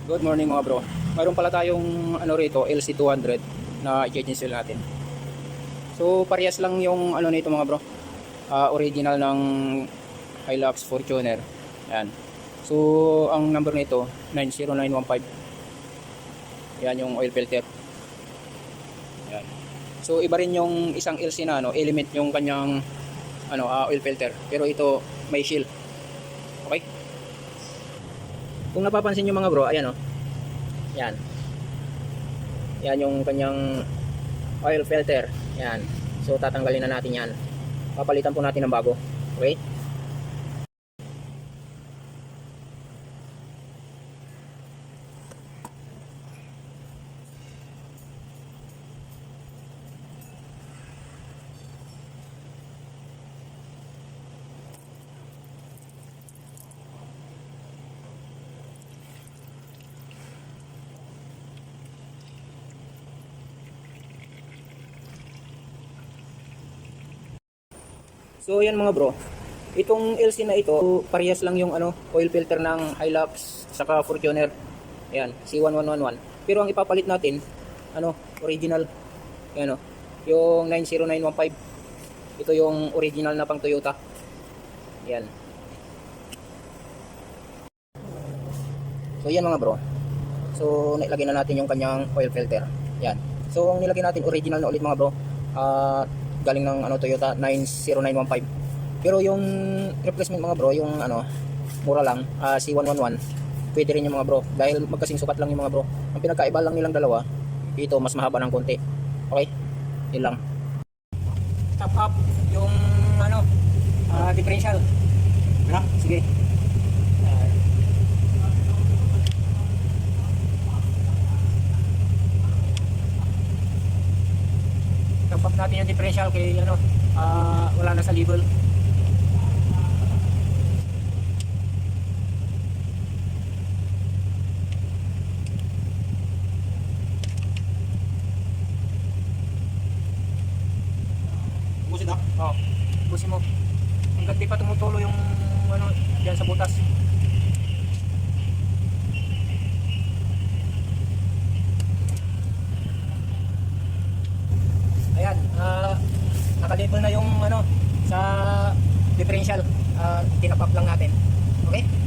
Good morning mga bro. Mayroon pala tayong rito, LC200 na i-install natin. So parehas lang yung nito mga bro. Original ng Hilux Fortuner. Yan. So ang number nito 90915. Yan yung oil filter. Yan. So iba rin yung isang LC na element yung kanyang oil filter. Pero ito may shield. Okay? Kung napapansin nyo mga bro, ayan yan. Yan yung kanyang oil filter. Yan. So tatanggalin na natin yan. Papalitan po natin ng bago. Okay? So yan mga bro, itong LC na ito, parehas lang yung oil filter ng Hilux saka Fortuner. Ayan, C1111. Pero ang ipapalit natin, original. Ayan yung 90915. Ito yung original na pang Toyota. Ayan. So yan mga bro. So nailagay na natin yung kanyang oil filter. Ayan. So ang nilagay natin original na ulit mga bro. Galing ng Toyota 90915. Pero yung replacement mga bro, yung mura lang, C111, pwede rin yung mga bro dahil magkasing sukat lang yung mga bro. Ang pinagkaiba lang nilang dalawa, ito mas mahaba ng konti. Okay? Yun lang. Top up yung differential. Sige. Top up natin yung differential kay wala na sa level. Busin na? Oh, busin mo. Hanggang di pa tumutulo yung diyan sa butas. Ayan, naka-label na yung sa differential. Tinap up lang natin. Okay?